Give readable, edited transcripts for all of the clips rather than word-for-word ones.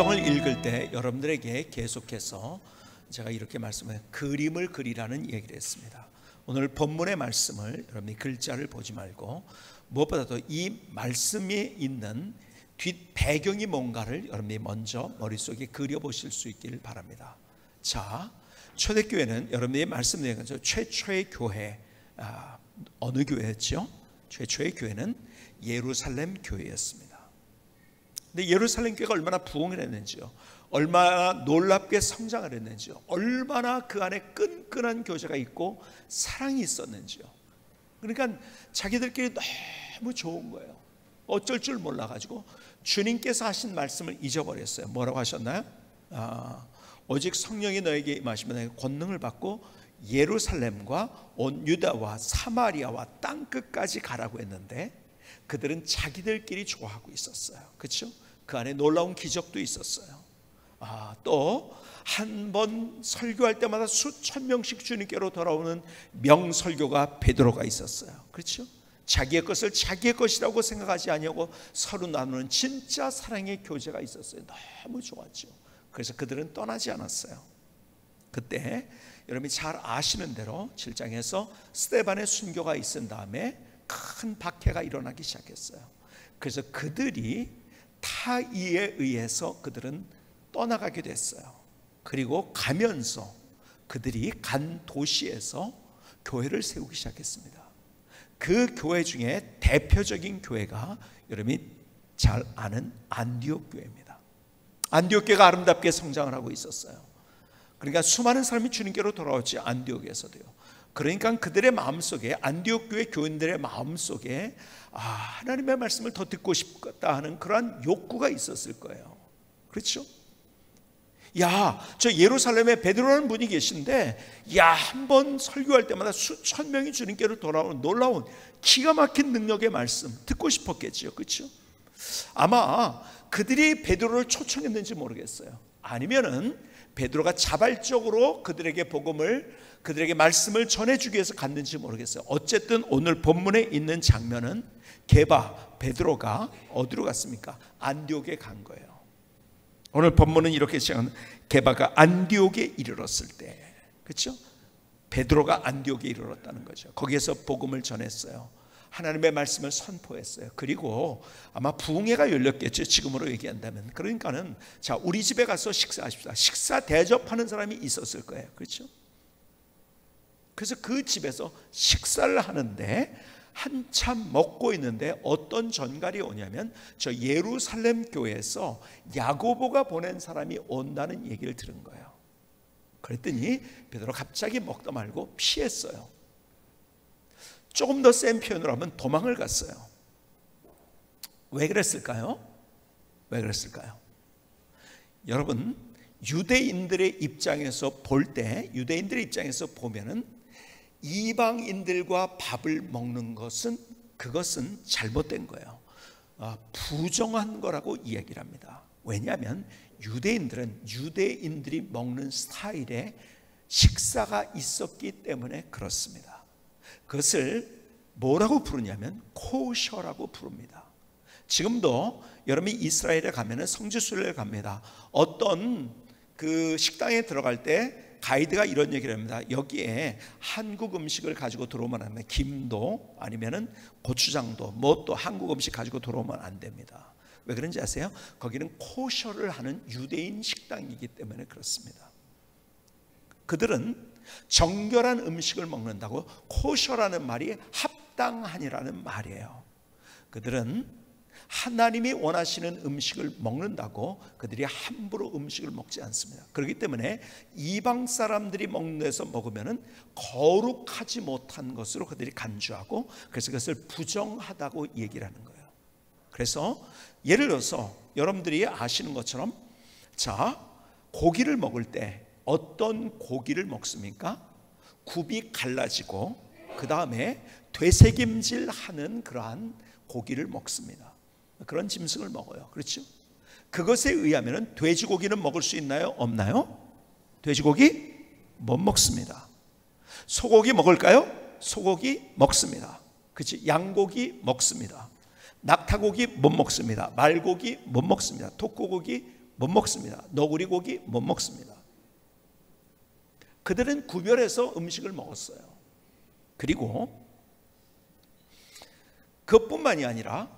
성경을 읽을 때 여러분들에게 계속해서 제가 이렇게 말씀을 그림을 그리라는 얘기를 했습니다. 오늘 본문의 말씀을 여러분이 글자를 보지 말고 무엇보다도 이 말씀이 있는 뒷 배경이 뭔가를 여러분이 먼저 머릿속에 그려보실 수 있기를 바랍니다. 자, 초대교회는 여러분이 말씀드린 것처럼 최초의 교회, 어느 교회였죠? 최초의 교회는 예루살렘 교회였습니다. 근데 예루살렘 교회가 얼마나 부흥을 했는지요, 얼마나 놀랍게 성장을 했는지요, 얼마나 그 안에 끈끈한 교제가 있고 사랑이 있었는지요. 그러니까 자기들끼리 너무 좋은 거예요. 어쩔 줄 몰라가지고 주님께서 하신 말씀을 잊어버렸어요. 뭐라고 하셨나요? 오직 성령이 너에게 임하시면 너에게 권능을 받고 예루살렘과 온 유다와 사마리아와 땅끝까지 가라고 했는데 그들은 자기들끼리 좋아하고 있었어요. 그렇죠? 그 안에 놀라운 기적도 있었어요. 또 한 번 설교할 때마다 수천 명씩 주님께로 돌아오는 명설교가 베드로가 있었어요. 그렇죠? 자기의 것을 자기의 것이라고 생각하지 아니하고 서로 나누는 진짜 사랑의 교제가 있었어요. 너무 좋았죠. 그래서 그들은 떠나지 않았어요. 그때 여러분이 잘 아시는 대로 7장에서 스데반의 순교가 있은 다음에 큰 박해가 일어나기 시작했어요. 그래서 그들이 타의에 의해서 그들은 떠나가게 됐어요. 그리고 가면서 그들이 간 도시에서 교회를 세우기 시작했습니다. 그 교회 중에 대표적인 교회가 여러분이 잘 아는 안디옥 교회입니다. 안디옥 교회가 아름답게 성장을 하고 있었어요. 그러니까 수많은 사람이 주님께로 돌아왔지, 안디옥에서도요. 그러니까 그들의 마음속에, 안디옥 교회 교인들의 마음속에 하나님의 말씀을 더 듣고 싶다 하는 그러한 욕구가 있었을 거예요. 그렇죠? 저 예루살렘에 베드로라는 분이 계신데 한번 설교할 때마다 수천 명이 주님께로 돌아오는 놀라운 기가 막힌 능력의 말씀 듣고 싶었겠지요. 그렇죠? 아마 그들이 베드로를 초청했는지 모르겠어요. 아니면은 베드로가 자발적으로 그들에게 그들에게 말씀을 전해주기 위해서 갔는지 모르겠어요. 어쨌든 오늘 본문에 있는 장면은 베드로가 어디로 갔습니까? 안디옥에 간 거예요. 오늘 본문은 이렇게 시작합니다. 게바가 안디옥에 이르렀을 때, 그렇죠? 베드로가 안디옥에 이르렀다는 거죠. 거기에서 복음을 전했어요. 하나님의 말씀을 선포했어요. 그리고 아마 부흥회가 열렸겠죠, 지금으로 얘기한다면. 그러니까는 우리 집에 가서 식사하십시다, 식사 대접하는 사람이 있었을 거예요. 그렇죠? 그래서 그 집에서 식사를 하는데 한참 먹고 있는데 어떤 전갈이 오냐면 저 예루살렘 교회에서 야고보가 보낸 사람이 온다는 얘기를 들은 거예요. 그랬더니 베드로 갑자기 먹다 말고 피했어요. 조금 더 센 표현으로 하면 도망을 갔어요. 왜 그랬을까요? 여러분, 유대인들의 입장에서 유대인들의 입장에서 보면은 이방인들과 밥을 먹는 그것은 잘못된 거예요. 부정한 거라고 이야기를 합니다. 왜냐하면 유대인들이 먹는 스타일의 식사가 있었기 때문에 그렇습니다. 그것을 뭐라고 부르냐면 코셔라고 부릅니다. 지금도 여러분이 이스라엘에 가면은 성지순례를 갑니다. 어떤 그 식당에 들어갈 때 가이드가 이런 얘기를 합니다. 여기에 한국 음식을 가지고 들어오면 안 돼요. 김도 아니면은 고추장도 또 한국 음식 가지고 들어오면 안 됩니다. 왜 그런지 아세요? 거기는 코셔를 하는 유대인 식당이기 때문에 그렇습니다. 그들은 정결한 음식을 먹는다고, 코셔라는 말이 합당한이라는 말이에요. 그들은 하나님이 원하시는 음식을 먹는다고 그들이 함부로 음식을 먹지 않습니다. 그렇기 때문에 이방 사람들이 먹는 데서 먹으면 거룩하지 못한 것으로 그들이 간주하고, 그래서 그것을 부정하다고 얘기를 하는 거예요. 그래서 예를 들어서 여러분들이 아시는 것처럼 고기를 먹을 때 어떤 고기를 먹습니까? 굽이 갈라지고 그 다음에 되새김질하는 그러한 고기를 먹습니다. 그런 짐승을 먹어요. 그렇죠? 그것에 의하면 돼지고기는 먹을 수 있나요? 없나요? 돼지고기 못 먹습니다. 소고기 먹을까요? 소고기 먹습니다. 그렇지? 양고기 먹습니다. 낙타고기 못 먹습니다. 말고기 못 먹습니다. 독고고기 못 먹습니다. 너구리 고기 못 먹습니다. 그들은 구별해서 음식을 먹었어요. 그리고 그것뿐만이 아니라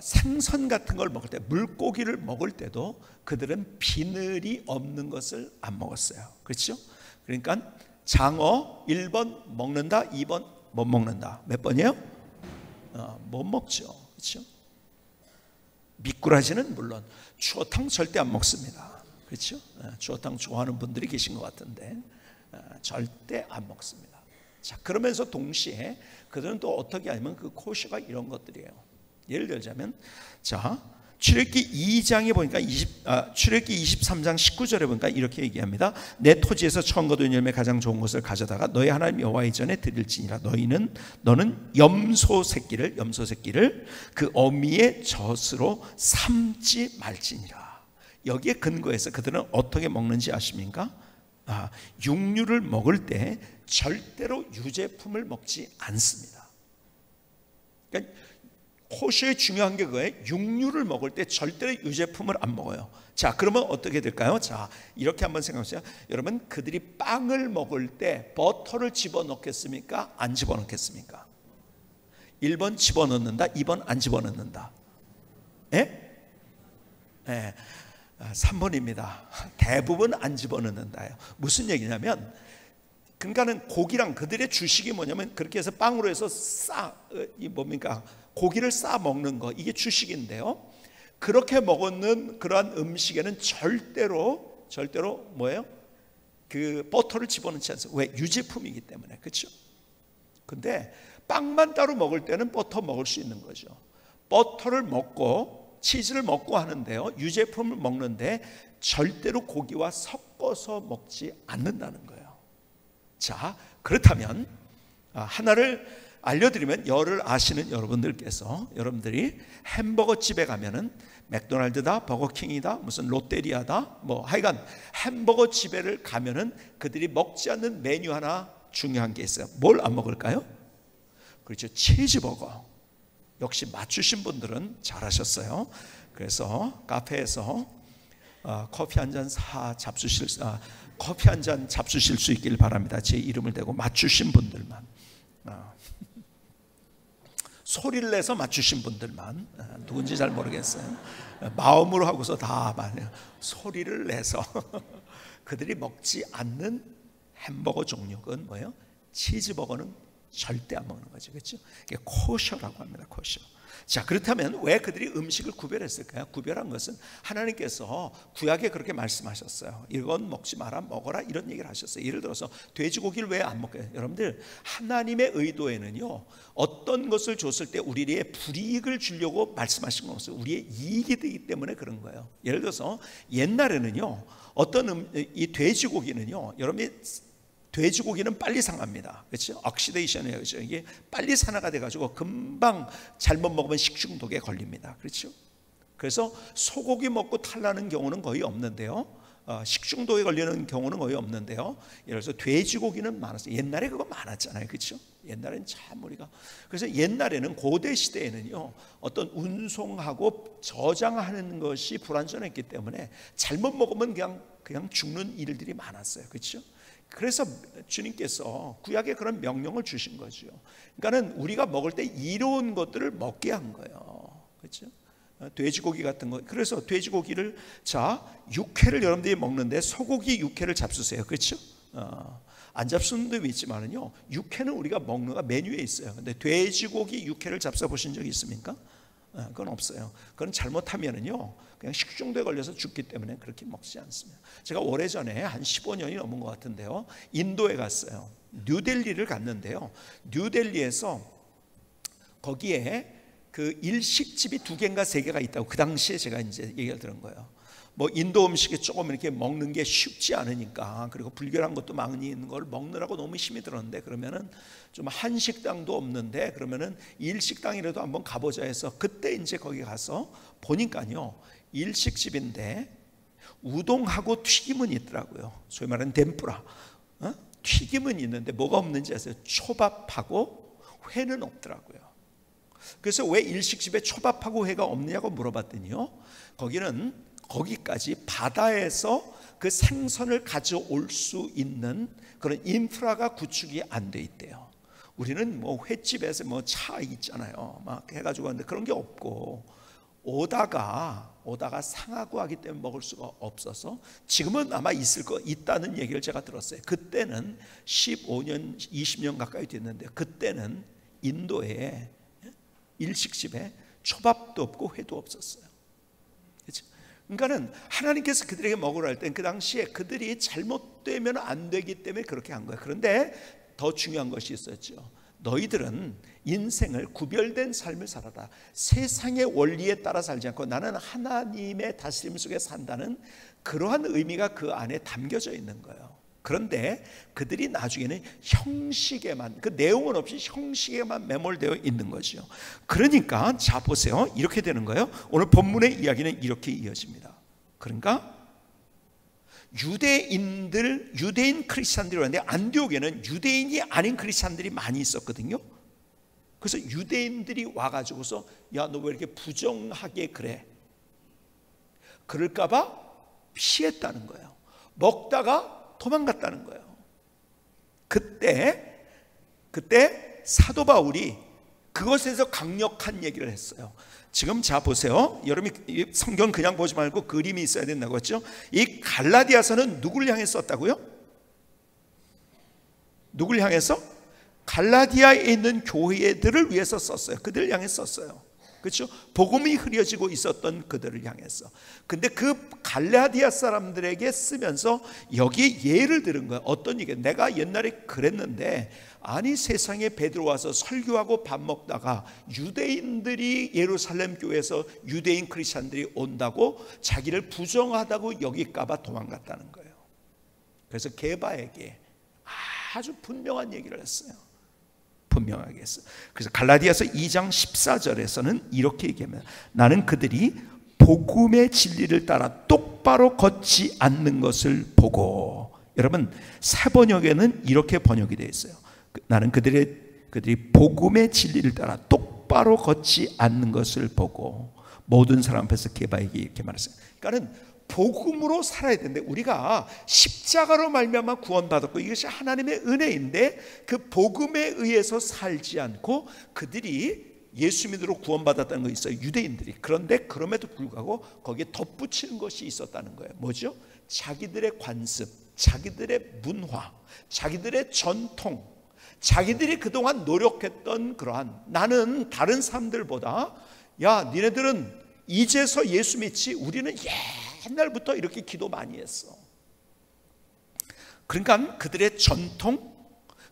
생선 같은 걸 먹을 때, 물고기를 먹을 때도 그들은 비늘이 없는 것을 안 먹었어요. 그렇죠? 그러니까 장어 1번 먹는다, 2번 못 먹는다. 몇 번이에요? 못 먹죠. 그렇죠? 미꾸라지는 물론 추어탕 절대 안 먹습니다. 그렇죠? 추어탕 좋아하는 분들이 계신 것 같은데 절대 안 먹습니다. 자, 그러면서 동시에 그들은 또 어떻게 하냐면 그 코셔가 이런 것들이에요. 예를 들자면, 자, 출애굽기 2장에 보니까 출애굽기 23장 19절에 보니까 이렇게 얘기합니다. 내 토지에서 처음 거둔 열매 가장 좋은 것을 가져다가 너희 하나님 여호와의 전에 드릴지니라. 너는 염소 새끼를 그 어미의 젖으로 삼지 말지니라. 여기에 근거해서 그들은 어떻게 먹는지 아십니까? 육류를 먹을 때 절대로 유제품을 먹지 않습니다. 그러니까 코셔의 중요한 게 그거예요. 육류를 먹을 때 절대로 유제품을 안 먹어요. 자, 그러면 어떻게 될까요? 자, 이렇게 한번 생각해보세요. 여러분, 그들이 빵을 먹을 때 버터를 집어넣겠습니까? 안 집어넣겠습니까? 1번 집어넣는다, 2번 안 집어넣는다. 예? 예. 3번입니다. 대부분 안 집어넣는다요. 무슨 얘기냐면, 그러니까는 고기랑 그들의 주식이 뭐냐면 그렇게 해서 빵으로 해서 고기를 싸 먹는 거, 이게 주식인데요. 그렇게 먹는 그러한 음식에는 절대로 뭐예요? 그 버터를 집어넣지 않습니다. 왜? 유제품이기 때문에. 그렇죠? 근데 빵만 따로 먹을 때는 버터 먹을 수 있는 거죠. 버터를 먹고 치즈를 먹고 하는데요, 유제품을 먹는데 절대로 고기와 섞어서 먹지 않는다는 거예요. 자, 그렇다면 하나를 알려드리면, 열을 아시는 여러분들께서, 여러분들이 햄버거 집에 가면은 맥도날드다, 버거킹이다, 무슨 롯데리아다, 뭐 하여간 햄버거 집에를 가면은 그들이 먹지 않는 메뉴 하나 중요한 게 있어요. 뭘 안 먹을까요? 그렇죠, 치즈버거. 역시 맞추신 분들은 잘하셨어요. 그래서 카페에서 커피 한 잔 잡수실 수 있길 바랍니다. 제 이름을 대고 맞추신 분들만, 소리를 내서 맞추신 분들만, 누군지 잘 모르겠어요. 마음으로 하고서 다 소리를 내서 그들이 먹지 않는 햄버거 종류는 뭐예요? 치즈버거는 절대 안 먹는 거죠. 그렇죠? 이게 코셔라고 합니다. 코셔. 자, 그렇다면 왜 그들이 음식을 구별했을까요? 구별한 것은 하나님께서 구약에 그렇게 말씀하셨어요. 이건 먹지 마라, 먹어라, 이런 얘기를 하셨어요. 예를 들어서 돼지고기를 왜 안 먹게요? 여러분들, 하나님의 의도에는요, 어떤 것을 줬을 때 우리의 불이익을 주려고 말씀하신 건 없어요. 우리의 이익이 되기 때문에 그런 거예요. 예를 들어서 옛날에는요, 이 돼지고기는요, 여러분이 돼지고기는 빨리 상합니다. 그렇죠? 억시데이션이에요. 그렇죠? 이게 빨리 산화가 돼가지고 금방 잘못 먹으면 식중독에 걸립니다. 그렇죠? 그래서 소고기 먹고 탈나는 경우는 거의 없는데요, 식중독에 걸리는 경우는 거의 없는데요, 예를 들어서 돼지고기는 많았어요. 옛날에 그거 많았잖아요. 그렇죠? 옛날에는 참 우리가, 그래서 옛날에는 고대 시대에는요, 어떤 운송하고 저장하는 것이 불완전했기 때문에 잘못 먹으면 그냥 죽는 일들이 많았어요. 그렇죠? 그래서 주님께서 구약에 그런 명령을 주신 거죠. 그러니까는 우리가 먹을 때 이로운 것들을 먹게 한 거예요. 그렇죠? 돼지고기 같은 거. 그래서 돼지고기를, 자, 육회를 여러분들이 먹는데 소고기 육회를 잡수세요. 그렇죠? 안 잡수는 데도 있지만은요, 육회는 우리가 먹는 거 메뉴에 있어요. 근데 돼지고기 육회를 잡숴 보신 적이 있습니까? 그건 없어요. 그건 잘못하면은요, 그냥 식중독에 걸려서 죽기 때문에 그렇게 먹지 않습니다. 제가 오래전에 한 15년이 넘은 것 같은데요, 인도에 갔어요. 뉴델리를 갔는데요, 뉴델리에서 거기에 그 일식집이 2개인가 3개가 있다고 그 당시에 제가 이제 얘기를 들은 거예요. 뭐 인도 음식이 조금 이렇게 먹는 게 쉽지 않으니까, 그리고 불결한 것도 많이 있는 걸 먹느라고 너무 힘이 들었는데, 그러면은 좀 한식당도 없는데 그러면은 일식당이라도 한번 가보자 해서 그때 이제 거기 가서 보니까요, 일식집인데 우동하고 튀김은 있더라고요. 소위 말하는 덴뿌라, 튀김은 있는데 뭐가 없는지 아세요? 초밥하고 회는 없더라고요. 그래서 왜 일식집에 초밥하고 회가 없느냐고 물어봤더니요, 거기까지 바다에서 그 생선을 가져올 수 있는 그런 인프라가 구축이 안 돼 있대요. 우리는 뭐 횟집에서 뭐 차 있잖아요, 막 해가지고 하는데 그런 게 없고, 오다가 상하고 하기 때문에 먹을 수가 없어서, 지금은 아마 있다는 얘기를 제가 들었어요. 그때는 15년 20년 가까이 됐는데, 그때는 인도에 일식집에 초밥도 없고 회도 없었어요. 그렇죠? 그러니까는 하나님께서 그들에게 먹으라 할 땐 그 당시에 그들이 잘못되면 안 되기 때문에 그렇게 한 거예요. 그런데 더 중요한 것이 있었죠. 너희들은 인생을 구별된 삶을 살아라. 세상의 원리에 따라 살지 않고 나는 하나님의 다스림 속에 산다는 그러한 의미가 그 안에 담겨져 있는 거예요. 그런데 그들이 나중에는 형식에만, 그 내용은 없이 형식에만 매몰되어 있는 거죠. 그러니까 자 보세요, 이렇게 되는 거예요. 오늘 본문의 이야기는 이렇게 이어집니다. 그러니까 유대인 크리스찬들이 왔는데, 안디옥에는 유대인이 아닌 크리스찬들이 많이 있었거든요. 그래서 유대인들이 와가지고서 야, 너 왜 이렇게 부정하게 그래? 그럴까봐 피했다는 거예요. 먹다가 도망갔다는 거예요. 그때 사도 바울이 그것에서 강력한 얘기를 했어요. 지금 자 보세요. 여러분이 성경 그냥 보지 말고 그림이 있어야 된다고 했죠. 이 갈라디아서는 누굴 향해 썼다고요? 누굴 향해서? 갈라디아에 있는 교회들을 위해서 썼어요. 그들을 향해 썼어요. 그렇죠? 복음이 흐려지고 있었던 그들을 향해서. 근데 그 갈라디아 사람들에게 쓰면서 여기에 예를 들은 거예요. 어떤 얘기? 내가 옛날에 그랬는데, 아니 세상에 베드로 와서 설교하고 밥 먹다가 유대인들이 예루살렘 교회에서 유대인 크리스찬들이 온다고 자기를 부정하다고 여길까봐 도망갔다는 거예요. 그래서 게바에게 아주 분명한 얘기를 했어요. 분명하게 했어요. 그래서 갈라디아서 2장 14절에서는 이렇게 얘기합니다. 나는 그들이 복음의 진리를 따라 똑바로 걷지 않는 것을 보고. 여러분 새번역에는 이렇게 번역이 되어 있어요. 나는 그들이 복음의 진리를 따라 똑바로 걷지 않는 것을 보고. 모든 사람 앞에서 게바에게 이렇게 말했어요. 그러니까는 복음으로 살아야 되는데, 우리가 십자가로 말미암아 구원받았고 이것이 하나님의 은혜인데, 그 복음에 의해서 살지 않고 그들이 예수 믿으로 구원받았다는 거 있어요, 유대인들이. 그런데 그럼에도 불구하고 거기에 덧붙이는 것이 있었다는 거예요. 뭐죠? 자기들의 관습, 자기들의 문화, 자기들의 전통, 자기들이 그동안 노력했던 그러한, 나는 다른 사람들보다, 야 니네들은 이제서 예수 믿지, 우리는 옛날부터 이렇게 기도 많이 했어. 그러니까 그들의 전통,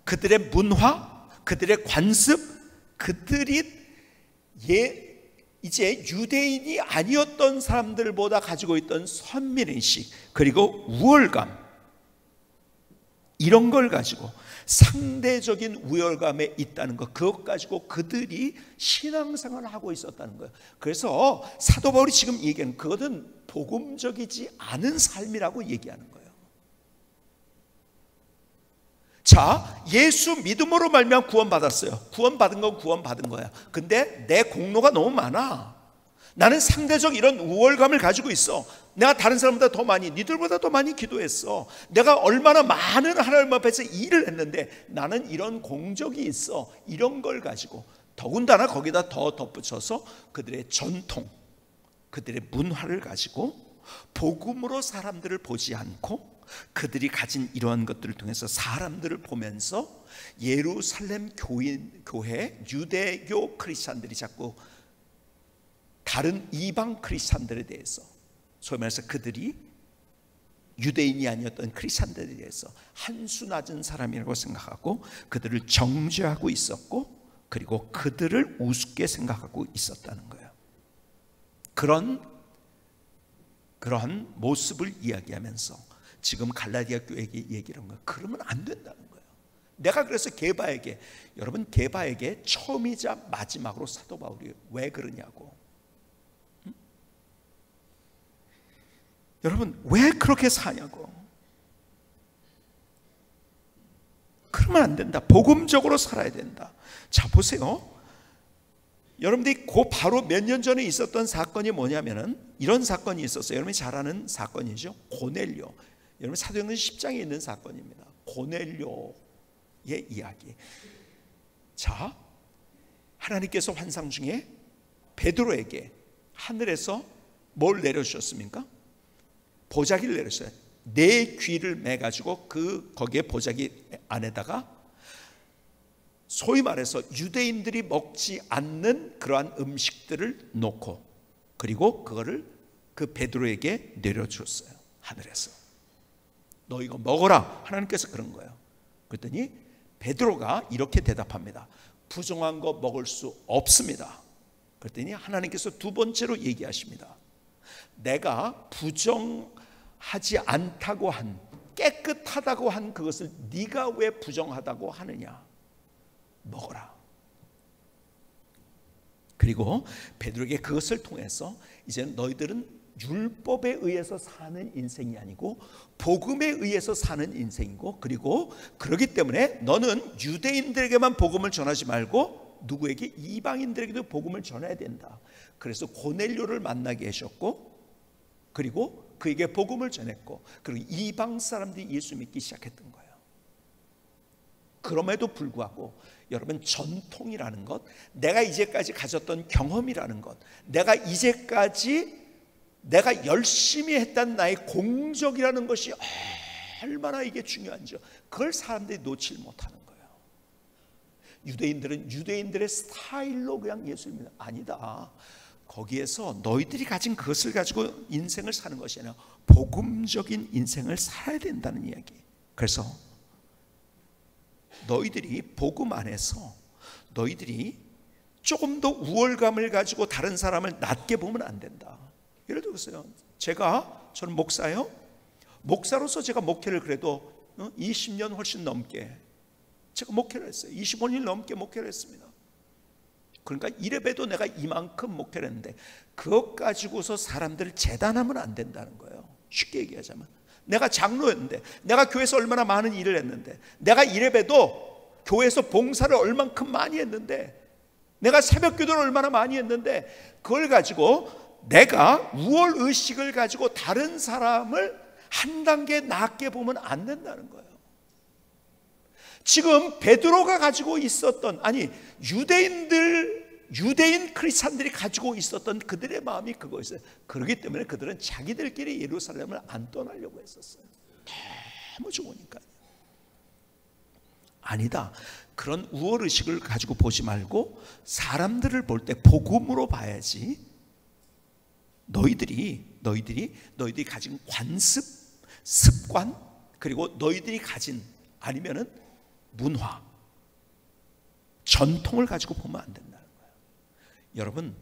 그들의 문화, 그들의 관습, 그들이 이제 유대인이 아니었던 사람들보다 가지고 있던 선민의식, 그리고 우월감, 이런 걸 가지고 상대적인 우월감에 있다는 것, 그것 가지고 그들이 신앙생활을 하고 있었다는 거예요. 그래서 사도 바울이 지금 얘기하는 그것은 복음적이지 않은 삶이라고 얘기하는 거예요. 자, 예수 믿음으로 말미암아 구원받았어요. 구원받은 건 구원받은 거야. 근데 내 공로가 너무 많아. 나는 상대적 이런 우월감을 가지고 있어. 내가 다른 사람보다 더 많이, 니들보다 더 많이 기도했어. 내가 얼마나 많은 하나님 앞에서 일을 했는데 나는 이런 공적이 있어. 이런 걸 가지고, 더군다나 거기다 더 덧붙여서 그들의 전통, 그들의 문화를 가지고 복음으로 사람들을 보지 않고 그들이 가진 이러한 것들을 통해서 사람들을 보면서 예루살렘 교회 유대교 크리스찬들이 자꾸 다른 이방 크리스찬들에 대해서, 소위 말해서 그들이 유대인이 아니었던 크리스찬들에 대해서 한수 낮은 사람이라고 생각하고 그들을 정죄하고 있었고, 그리고 그들을 우습게 생각하고 있었다는 거예요. 그런 모습을 이야기하면서 지금 갈라디아 교회에게 얘기를 한 거예요. 그러면 안 된다는 거예요. 내가 그래서 게바에게, 여러분 게바에게 처음이자 마지막으로 사도 바울이 왜 그러냐고, 여러분 왜 그렇게 사냐고. 그러면 안 된다. 복음적으로 살아야 된다. 자 보세요. 여러분들이 그 바로 몇 년 전에 있었던 사건이 뭐냐면은 이런 사건이 있었어요. 여러분이 잘 아는 사건이죠. 고넬료. 여러분 사도행전 10장에 있는 사건입니다. 고넬료의 이야기. 자, 하나님께서 환상 중에 베드로에게 하늘에서 뭘 내려주셨습니까? 보자기를 내렸어요. 네 귀를 매가지고 거기에 보자기 안에다가 소위 말해서 유대인들이 먹지 않는 그러한 음식들을 놓고, 그리고 그거를 그 베드로에게 내려줬어요. 하늘에서 너 이거 먹어라. 하나님께서 그런 거예요. 그랬더니 베드로가 이렇게 대답합니다. 부정한 거 먹을 수 없습니다. 그랬더니 하나님께서 두 번째로 얘기하십니다. 내가 부정하지 않다고 한, 깨끗하다고 한 그것을 네가 왜 부정하다고 하느냐. 먹어라. 그리고 베드로에게 그것을 통해서 이제 너희들은 율법에 의해서 사는 인생이 아니고 복음에 의해서 사는 인생이고, 그리고 그렇기 때문에 너는 유대인들에게만 복음을 전하지 말고 누구에게? 이방인들에게도 복음을 전해야 된다. 그래서 고넬료를 만나게 하셨고, 그리고 그에게 복음을 전했고, 그리고 이방 사람들이 예수 믿기 시작했던 거예요. 그럼에도 불구하고 여러분, 전통이라는 것, 내가 이제까지 가졌던 경험이라는 것, 내가 이제까지 내가 열심히 했던 나의 공적이라는 것이 얼마나 이게 중요한지, 그걸 사람들이 놓칠 못하는 거예요. 유대인들은 유대인들의 스타일로 그냥 예수를 믿는, 아니다. 거기에서 너희들이 가진 그것을 가지고 인생을 사는 것이 아니라 복음적인 인생을 살아야 된다는 이야기. 그래서 너희들이 복음 안에서 너희들이 조금 더 우월감을 가지고 다른 사람을 낮게 보면 안 된다. 예를 들어서요, 저는 목사예요. 목사로서 제가 목회를 그래도 20년 훨씬 넘게 제가 목회를 했어요. 25년 넘게 목회를 했습니다. 그러니까 이래봬도 내가 이만큼 목회를 했는데 그것 가지고서 사람들을 재단하면 안 된다는 거예요. 쉽게 얘기하자면, 내가 장로였는데, 내가 교회에서 얼마나 많은 일을 했는데, 내가 이래봬도 교회에서 봉사를 얼만큼 많이 했는데, 내가 새벽 기도를 얼마나 많이 했는데, 그걸 가지고 내가 우월의식을 가지고 다른 사람을 한 단계 낮게 보면 안 된다는 거예요. 지금 베드로가 가지고 있었던, 아니 유대인 크리스찬들이 가지고 있었던 그들의 마음이 그거였어요. 그렇기 때문에 그들은 자기들끼리 예루살렘을 안 떠나려고 했었어요. 너무 좋으니까요. 아니다. 그런 우월의식을 가지고 보지 말고 사람들을 볼 때 복음으로 봐야지. 너희들이 가진 관습, 습관, 그리고 너희들이 가진 아니면은 문화, 전통을 가지고 보면 안 된다는 거예요. 여러분,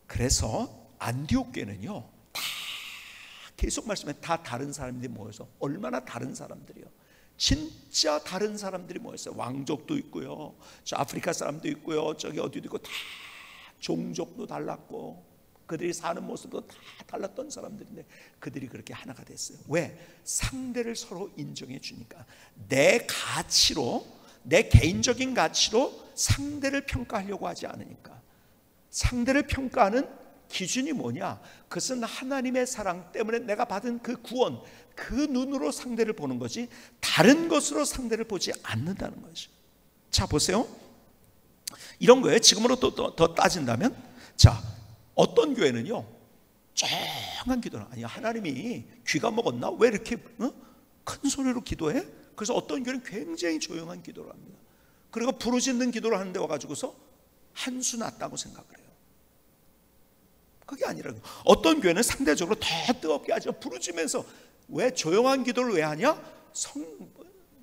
그래서 안디옥 교회는요, 다 계속 말씀해, 다 다른 사람들이 모여서, 얼마나 다른 사람들이요, 진짜 다른 사람들이 모였어요. 왕족도 있고요, 저 아프리카 사람도 있고요, 저기 어디도 있고, 다 종족도 달랐고 그들이 사는 모습도 다 달랐던 사람들인데 그들이 그렇게 하나가 됐어요. 왜? 상대를 서로 인정해 주니까. 내 가치로, 내 개인적인 가치로 상대를 평가하려고 하지 않으니까. 상대를 평가하는 기준이 뭐냐? 그것은 하나님의 사랑 때문에 내가 받은 그 구원, 그 눈으로 상대를 보는 거지 다른 것으로 상대를 보지 않는다는 거죠. 자, 보세요. 이런 거예요. 지금으로 더 따진다면, 자, 어떤 교회는요 조용한 기도는, 아니 하나님이 귀가 먹었나? 왜 이렇게 큰 소리로 기도해? 그래서 어떤 교회는 굉장히 조용한 기도를 합니다. 그리고 부르짖는 기도를 하는데 와가지고서 한수 났다고 생각을 해요. 그게 아니라, 어떤 교회는 상대적으로 더 뜨겁게 하죠. 부르짖으면서. 왜 조용한 기도를 왜 하냐?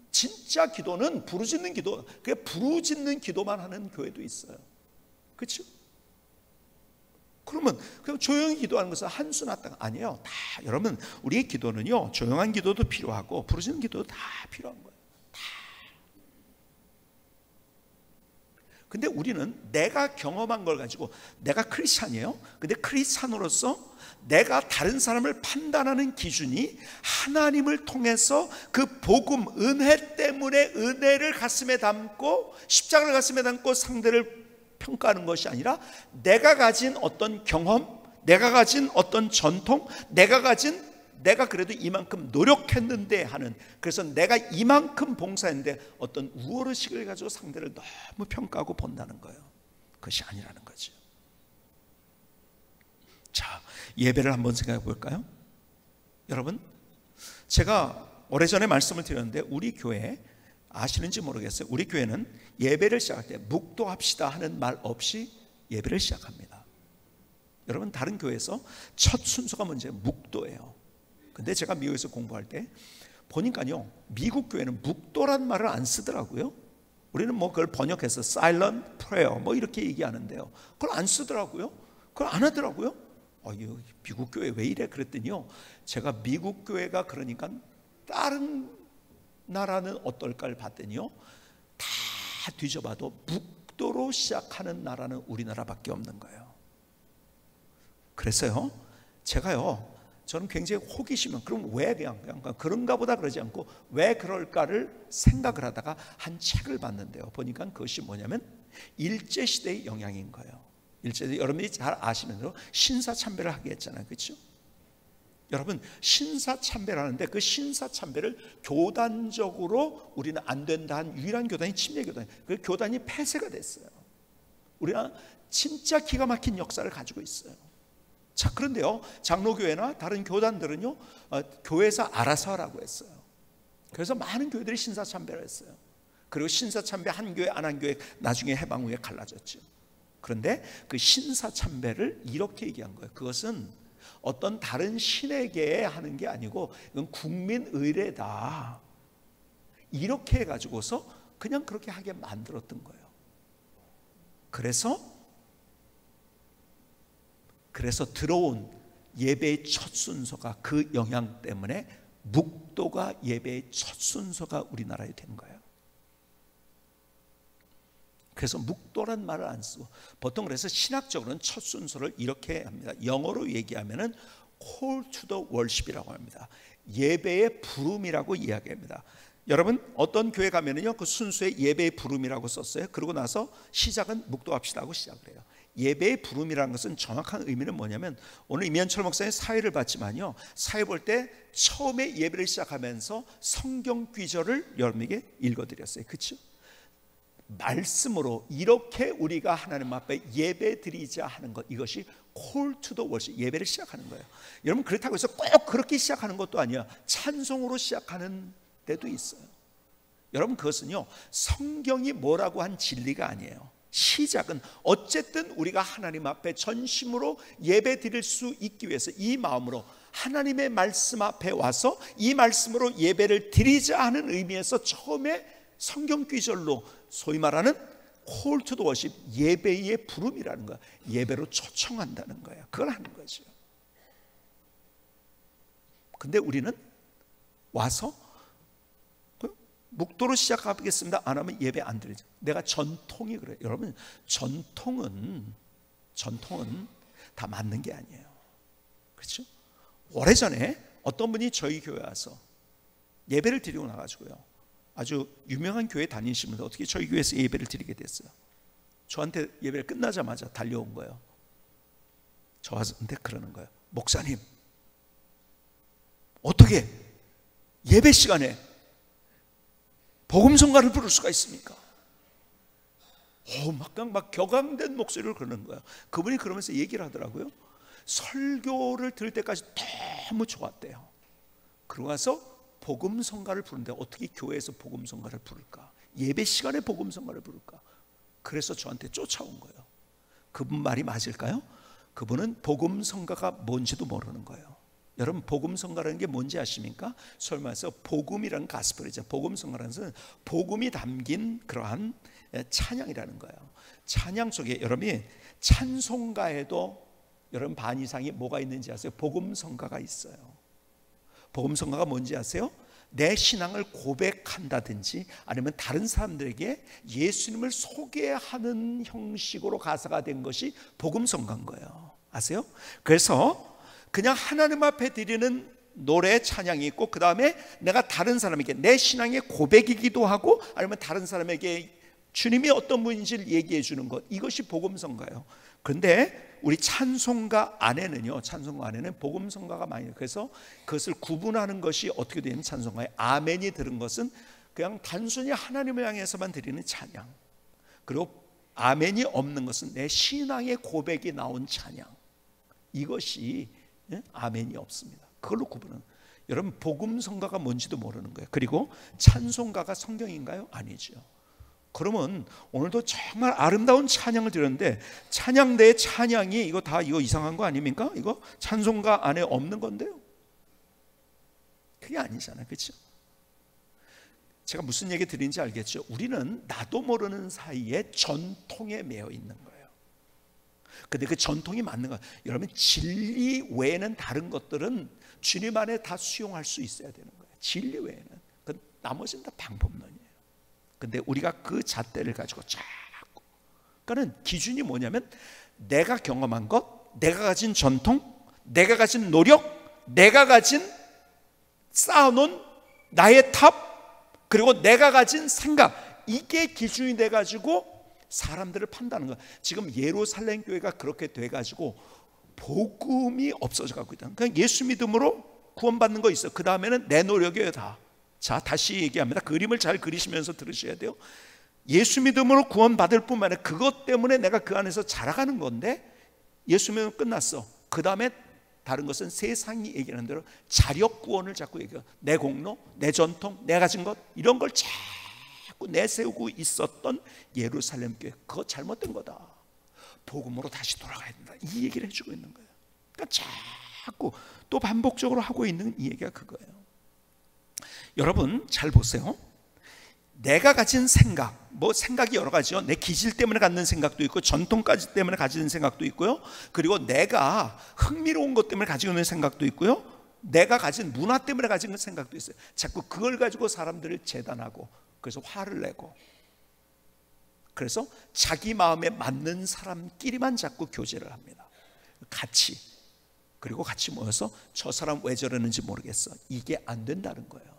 진짜 기도는 부르짖는 기도, 그게 부르짖는 기도만 하는 교회도 있어요. 그렇죠? 그러면 그냥 조용히 기도하는 것은 한수 났다가 아니에요. 다 여러분, 우리의 기도는요 조용한 기도도 필요하고 부르짖는 기도도 다 필요한 거예요. 다. 근데 우리는 내가 경험한 걸 가지고, 내가 크리스찬이에요. 근데 크리스찬으로서 내가 다른 사람을 판단하는 기준이 하나님을 통해서 그 복음, 은혜 때문에 은혜를 가슴에 담고 십자가를 가슴에 담고 상대를 평가하는 것이 아니라 내가 가진 어떤 경험, 내가 가진 어떤 전통, 내가 그래도 이만큼 노력했는데 하는, 그래서 내가 이만큼 봉사했는데 어떤 우월의식을 가지고 상대를 너무 평가하고 본다는 거예요. 그것이 아니라는 거죠. 자, 예배를 한번 생각해 볼까요? 여러분, 제가 오래전에 말씀을 드렸는데 우리 교회 아시는지 모르겠어요. 우리 교회는 예배를 시작할 때 묵도합시다 하는 말 없이 예배를 시작합니다. 여러분, 다른 교회에서 첫 순서가 먼저 묵도예요. 근데 제가 미국에서 공부할 때 보니까요, 미국 교회는 묵도란 말을 안 쓰더라고요. 우리는 뭐 그걸 번역해서 silent prayer 뭐 이렇게 얘기하는데요, 그걸 안 쓰더라고요. 그걸 안 하더라고요. 미국 교회 왜 이래 그랬더니요, 제가 미국 교회가 그러니까 다른 나라는 어떨까를 봤더니요, 다 뒤져봐도 묵도로 시작하는 나라는 우리나라밖에 없는 거예요. 그래서요, 저는 굉장히 호기심은, 그럼 왜 그냥 그런가 보다 그러지 않고 왜 그럴까를 생각을 하다가 한 책을 봤는데요, 보니까 그것이 뭐냐면 일제시대의 영향인 거예요. 일제시대, 여러분이 잘 아시는 대로 신사참배를 하게 했잖아요, 그렇죠? 여러분, 신사참배를 하는데 그 신사참배를 교단적으로 우리는 안 된다 한 유일한 교단이 침례교단이에요. 그 교단이 폐쇄가 됐어요. 우리가 진짜 기가 막힌 역사를 가지고 있어요. 자, 그런데요, 장로교회나 다른 교단들은요, 교회에서 알아서 하라고 했어요. 그래서 많은 교회들이 신사참배를 했어요. 그리고 신사참배 한 교회 안 한 교회 나중에 해방 후에 갈라졌죠. 그런데 그 신사참배를 이렇게 얘기한 거예요. 그것은 어떤 다른 신에게 하는 게 아니고 이건 국민의례다, 이렇게 해가지고서 그냥 그렇게 하게 만들었던 거예요. 그래서 들어온 예배의 첫 순서가, 그 영향 때문에 묵도가 예배의 첫 순서가 우리나라에 된 거예요. 그래서 묵도란 말을 안 쓰고, 보통 그래서 신학적으로는 첫 순서를 이렇게 합니다. 영어로 얘기하면은 call to the worship이라고 합니다. 예배의 부름이라고 이야기합니다. 여러분, 어떤 교회 가면은요, 그 순서에 예배의 부름이라고 썼어요. 그러고 나서 시작은 묵도합시다 하고 시작을 해요. 예배의 부름이라는 것은 정확한 의미는 뭐냐면, 오늘 임현철 목사님 사회를 봤지만요, 사회 볼 때 처음에 예배를 시작하면서 성경 귀절을 여러분에게 읽어드렸어요. 그렇죠? 말씀으로 이렇게 우리가 하나님 앞에 예배 드리자 하는 것, 이것이 call to the worship, 예배를 시작하는 거예요. 여러분, 그렇다고 해서 꼭 그렇게 시작하는 것도 아니야. 찬송으로 시작하는 때도 있어요. 여러분, 그것은요, 성경이 뭐라고 한 진리가 아니에요. 시작은 어쨌든 우리가 하나님 앞에 전심으로 예배 드릴 수 있기 위해서 이 마음으로 하나님의 말씀 앞에 와서 이 말씀으로 예배를 드리자 하는 의미에서 처음에 성경 귀절로 소위 말하는 call to the worship, 예배의 부름이라는 거야. 예배로 초청한다는 거야. 그걸 하는 거죠. 근데 우리는 와서 묵도로 시작하겠습니다 안 하면 예배 안 드리죠. 내가 전통이 그래요. 여러분, 전통은 다 맞는 게 아니에요. 그렇죠? 오래전에 어떤 분이 저희 교회 와서 예배를 드리고 나가지고요, 아주 유명한 교회 다니시면서 어떻게 저희 교회에서 예배를 드리게 됐어요. 저한테 예배를 끝나자마자 달려온 거예요. 저한테 그러는 거예요. 목사님, 어떻게 예배 시간에 복음성가를 부를 수가 있습니까? 막 격앙된 목소리를 그러는 거예요. 그분이 그러면서 얘기를 하더라고요. 설교를 들을 때까지 너무 좋았대요. 그러고 와서 복음성가를 부르는데 어떻게 교회에서 복음성가를 부를까? 예배 시간에 복음성가를 부를까? 그래서 저한테 쫓아온 거예요. 그분 말이 맞을까요? 그분은 복음성가가 뭔지도 모르는 거예요. 여러분, 복음성가라는 게 뭔지 아십니까? 설마서 복음이라는 가스펠이죠. 복음성가라는 것은 복음이 담긴 그러한 찬양이라는 거예요. 찬양 속에 여러분이 찬송가에도 여러분 반 이상이 뭐가 있는지 아세요? 복음성가가 있어요. 복음성가가 뭔지 아세요? 내 신앙을 고백한다든지 아니면 다른 사람들에게 예수님을 소개하는 형식으로 가사가 된 것이 복음성가인 거예요. 아세요? 그래서 그냥 하나님 앞에 드리는 노래 찬양이 있고, 그 다음에 내가 다른 사람에게 내 신앙의 고백이기도 하고, 아니면 다른 사람에게 주님이 어떤 분인지를 얘기해 주는 것, 이것이 복음성가예요. 그런데 우리 찬송가 안에는요, 찬송가 안에는 복음성가가 많이 있어요. 그래서 그것을 구분하는 것이 어떻게 되는 찬송가에 아멘이 들은 것은 그냥 단순히 하나님을 향해서만 드리는 찬양, 그리고 아멘이 없는 것은 내 신앙의 고백이 나온 찬양, 이것이 아멘이 없습니다. 그걸로 구분은. 여러분, 복음성가가 뭔지도 모르는 거예요. 그리고 찬송가가 성경인가요? 아니죠. 그러면 오늘도 정말 아름다운 찬양을 드렸는데, 찬양대의 찬양이 이거 이상한 거 아닙니까? 이거 찬송가 안에 없는 건데요. 그게 아니잖아요, 그렇죠? 제가 무슨 얘기 드리는지 알겠죠? 우리는 나도 모르는 사이에 전통에 매여 있는 거예요. 근데 그 전통이 맞는 거예요. 여러분, 진리 외에는 다른 것들은 주님 안에 다 수용할 수 있어야 되는 거예요. 진리 외에는. 나머지는 다 방법론이에요. 근데 우리가 그 잣대를 가지고 자꾸, 그러니까 기준이 뭐냐면 내가 경험한 것, 내가 가진 전통, 내가 가진 노력, 내가 가진 쌓아놓은 나의 탑, 그리고 내가 가진 생각, 이게 기준이 돼가지고 사람들을 판단하는 거야. 지금 예루살렘 교회가 그렇게 돼가지고 복음이 없어져 가고 있다. 그러니까 예수 믿음으로 구원받는 거 있어. 그 다음에는 내 노력이에요 다. 자, 다시 얘기합니다. 그림을 잘 그리시면서 들으셔야 돼요. 예수 믿음으로 구원받을 뿐만 아니라 그것 때문에 내가 그 안에서 자라가는 건데, 예수 믿으면 끝났어. 그 다음에 다른 것은 세상이 얘기하는 대로 자력 구원을 자꾸 얘기해요. 내 공로, 내 전통, 내 가진 것, 이런 걸 자꾸 내세우고 있었던 예루살렘 교회, 그거 잘못된 거다. 복음으로 다시 돌아가야 된다. 이 얘기를 해주고 있는 거예요. 그러니까 자꾸 또 반복적으로 하고 있는 이 얘기가 그거예요. 여러분 잘 보세요. 내가 가진 생각, 뭐 생각이 여러 가지요. 내 기질 때문에 갖는 생각도 있고, 전통까지 때문에 가지는 생각도 있고요. 그리고 내가 흥미로운 것 때문에 가지고 있는 생각도 있고요. 내가 가진 문화 때문에 가진 생각도 있어요. 자꾸 그걸 가지고 사람들을 재단하고, 그래서 화를 내고, 그래서 자기 마음에 맞는 사람끼리만 자꾸 교제를 합니다. 같이. 그리고 같이 모여서 저 사람 왜 저러는지 모르겠어. 이게 안 된다는 거예요.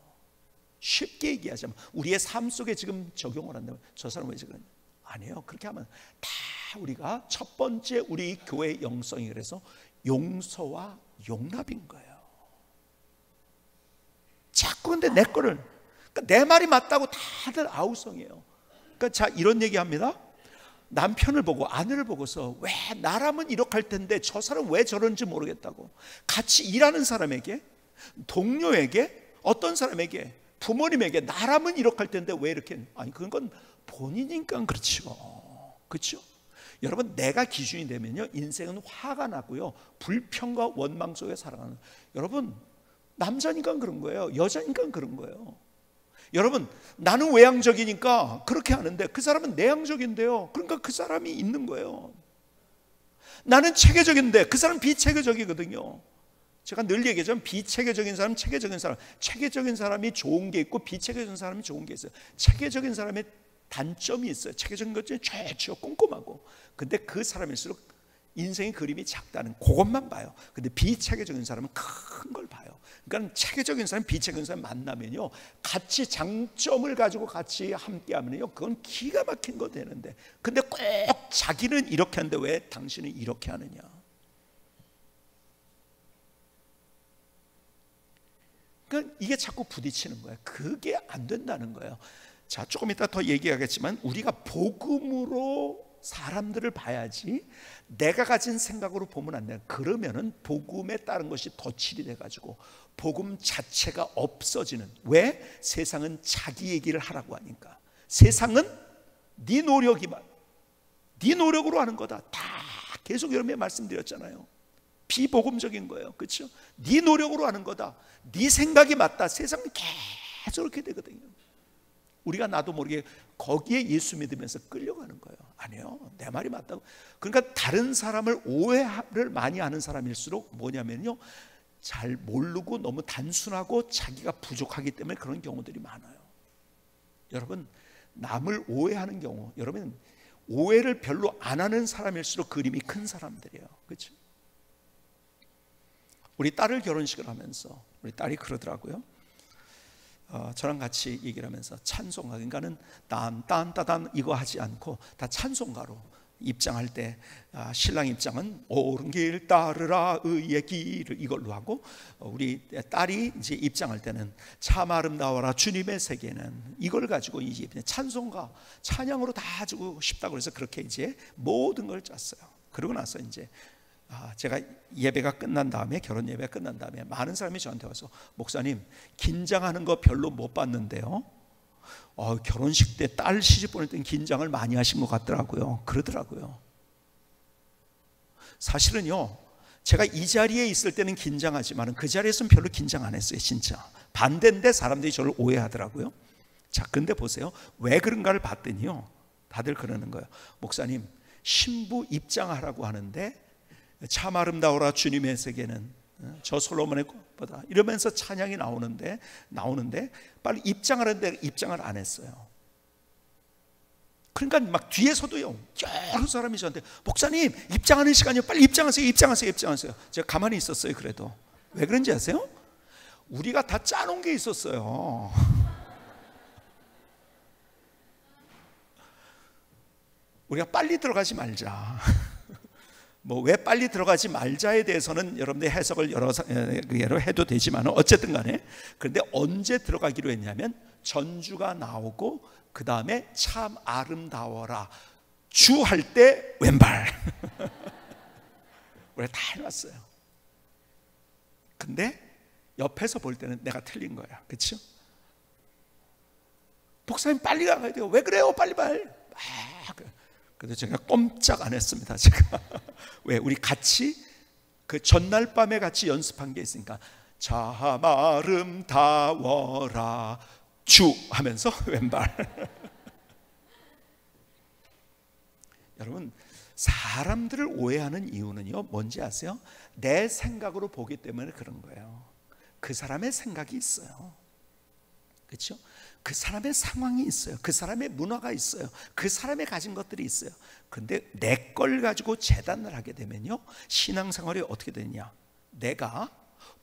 쉽게 얘기하자면 우리의 삶 속에 지금 적용을 한다면 저 사람 왜 저러냐? 아니에요. 그렇게 하면 다 우리가 첫 번째 우리 교회의 영성이 그래서 용서와 용납인 거예요. 자꾸 근데 내 거를, 그러니까 내 말이 맞다고 다들 아우성이에요. 그러니까 자, 이런 얘기합니다. 남편을 보고 아내를 보고서 왜 나라면 이렇게 할 텐데 저 사람 왜 저런지 모르겠다고, 같이 일하는 사람에게, 동료에게, 어떤 사람에게, 부모님에게 나라면 이렇게 할 텐데 왜 이렇게, 아니 그건 본인이니까 그렇죠. 그렇죠? 여러분, 내가 기준이 되면요 인생은 화가 나고요 불평과 원망 속에 살아가는, 여러분 남자니까 그런 거예요. 여자니까 그런 거예요. 여러분, 나는 외향적이니까 그렇게 하는데 그 사람은 내향적인데요. 그러니까 그 사람이 있는 거예요. 나는 체계적인데 그 사람은 비체계적이거든요. 제가 늘 얘기하지만 비체계적인 사람, 체계적인 사람, 체계적인 사람이 좋은 게 있고 비체계적인 사람이 좋은 게 있어요. 체계적인 사람의 단점이 있어요. 체계적인 것 중에 최초 꼼꼼하고, 근데 그 사람일수록 인생의 그림이 작다는 그것만 봐요. 근데 비체계적인 사람은 큰 걸 봐요. 그러니까 체계적인 사람, 비체계적인 사람 만나면요 같이 장점을 가지고 같이 함께 하면요 그건 기가 막힌 거 되는데, 근데 꼭 자기는 이렇게 하는데 왜 당신은 이렇게 하느냐. 그러니까 이게 자꾸 부딪히는 거예요. 그게 안 된다는 거예요. 자, 조금 이따 더 얘기하겠지만 우리가 복음으로 사람들을 봐야지 내가 가진 생각으로 보면 안 돼요. 그러면은 복음에 따른 것이 덧칠이 돼가지고 복음 자체가 없어지는. 왜? 세상은 자기 얘기를 하라고 하니까. 세상은 네 노력이만, 네 노력으로 하는 거다. 다 계속 여러분이 말씀드렸잖아요. 비복음적인 거예요. 그렇죠? 네 노력으로 하는 거다. 네 생각이 맞다. 세상은 계속 그렇게 되거든요. 우리가 나도 모르게 거기에 예수 믿으면서 끌려가는 거예요. 아니요, 내 말이 맞다고. 그러니까 다른 사람을 오해를 많이 하는 사람일수록 뭐냐면요 잘 모르고 너무 단순하고 자기가 부족하기 때문에 그런 경우들이 많아요. 여러분, 남을 오해하는 경우, 여러분 오해를 별로 안 하는 사람일수록 그림이 큰 사람들이에요. 그렇죠? 우리 딸을 결혼식을 하면서 우리 딸이 그러더라고요. 저랑 같이 얘기를 하면서 찬송가, 그러니까는 딴딴따단 이거 하지 않고 다 찬송가로 입장할 때 신랑 입장은 옳은 길 따르라 의의 길을 이걸로 하고, 우리 딸이 이제 입장할 때는 참 아름다워라 주님의 세계는 이걸 가지고 이제 찬송가 찬양으로 다 주고 싶다고 해서 그렇게 이제 모든 걸 짰어요. 그러고 나서 이제 제가 예배가 끝난 다음에, 결혼 예배가 끝난 다음에 많은 사람이 저한테 와서 목사님 긴장하는 거 별로 못 봤는데요, 결혼식 때 딸 시집 보낼 땐 긴장을 많이 하신 것 같더라고요. 그러더라고요. 사실은요, 제가 이 자리에 있을 때는 긴장하지만 그 자리에서는 별로 긴장 안 했어요. 진짜 반대인데 사람들이 저를 오해하더라고요. 자, 근데 보세요, 왜 그런가를 봤더니요, 다들 그러는 거예요. 목사님, 신부 입장하라고 하는데 참 아름다워라 주님의 세계는 저 솔로몬의 꽃보다 이러면서 찬양이 나오는데 빨리 입장하는데 입장을 안 했어요. 그러니까 막 뒤에서도요, 여러 사람이 저한테 목사님 입장하는 시간이요, 빨리 입장하세요. 제가 가만히 있었어요. 그래도 왜 그런지 아세요? 우리가 다 짜놓은 게 있었어요. 우리가 빨리 들어가지 말자. 왜 빨리 들어가지 말자에 대해서는 여러분들 해석을 여러 해도 되지만 어쨌든 간에, 그런데 언제 들어가기로 했냐면 전주가 나오고 그 다음에 참 아름다워라 주 할 때 왼발 우리가 다 해놨어요. 근데 옆에서 볼 때는 내가 틀린 거야. 그렇죠? 목사님 빨리 가야 돼요. 왜 그래요? 빨리. 그래도 제가 꼼짝 안 했습니다. 제가 왜 우리 같이 그 전날 밤에 같이 연습한 게 있으니까 참 아름다워라 주 하면서 왼발. 여러분, 사람들을 오해하는 이유는요, 뭔지 아세요? 내 생각으로 보기 때문에 그런 거예요. 그 사람의 생각이 있어요. 그렇죠? 그 사람의 상황이 있어요. 그 사람의 문화가 있어요. 그 사람의 가진 것들이 있어요. 그런데 내 걸 가지고 재단을 하게 되면요, 신앙생활이 어떻게 되냐, 내가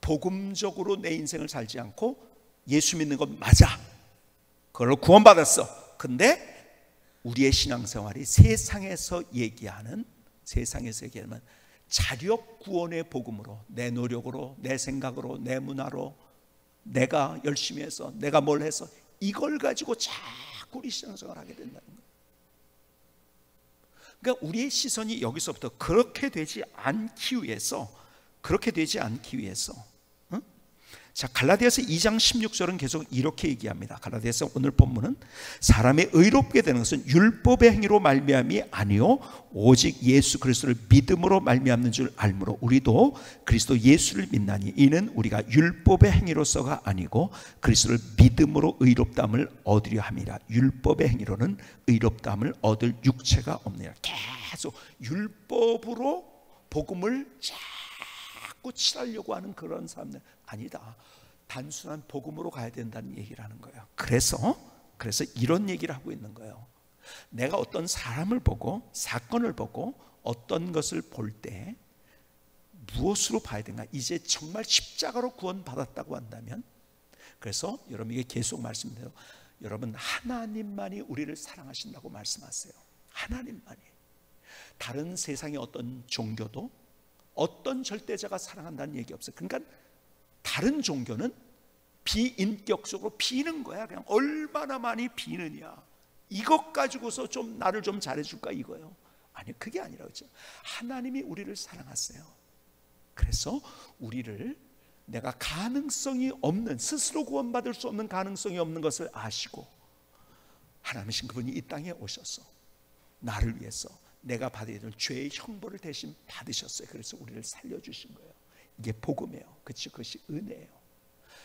복음적으로 내 인생을 살지 않고 예수 믿는 건 맞아, 그걸로 구원받았어. 근데 우리의 신앙생활이 세상에서 얘기하는 자력 구원의 복음으로, 내 노력으로, 내 생각으로, 내 문화로, 내가 열심히 해서, 내가 뭘 해서, 이걸 가지고 자꾸 우리 신앙생활을 하게 된다는 거예요. 그러니까 우리의 시선이 여기서부터 그렇게 되지 않기 위해서 응? 자, 갈라디아서 2장 16절은 계속 이렇게 얘기합니다. 갈라디아서 오늘 본문은 사람의 의롭게 되는 것은 율법의 행위로 말미암이 아니요 오직 예수 그리스도를 믿음으로 말미암는 줄 알므로 우리도 그리스도 예수를 믿나니 이는 우리가 율법의 행위로서가 아니고 그리스도를 믿음으로 의롭다함을 얻으려 함이라. 율법의 행위로는 의롭다함을 얻을 육체가 없느니라. 계속 율법으로 복음을 자꾸 칠하려고 하는 그런 사람들 아니다. 단순한 복음으로 가야 된다는 얘기를 하는 거예요. 그래서 이런 얘기를 하고 있는 거예요. 내가 어떤 사람을 보고 사건을 보고 어떤 것을 볼 때 무엇으로 봐야 되는가? 이제 정말 십자가로 구원받았다고 한다면, 그래서 여러분에게 계속 말씀드려요. 여러분, 하나님만이 우리를 사랑하신다고 말씀하세요. 하나님만이. 다른 세상의 어떤 종교도 어떤 절대자가 사랑한다는 얘기 없어요. 그러니까 다른 종교는 비인격적으로 비는 거야. 그냥 얼마나 많이 비느냐, 이것 가지고서 좀 나를 좀 잘해줄까 이거예요. 아니, 그게 아니라 그렇죠. 하나님이 우리를 사랑하세요. 그래서 우리를 내가 가능성이 없는, 스스로 구원받을 수 없는 가능성이 없는 것을 아시고 하나님이신 그분이 이 땅에 오셔서 나를 위해서 내가 받아야 될 죄의 형벌을 대신 받으셨어요. 그래서 우리를 살려주신 거예요. 이게 복음이에요. 그렇죠? 그것이 은혜예요.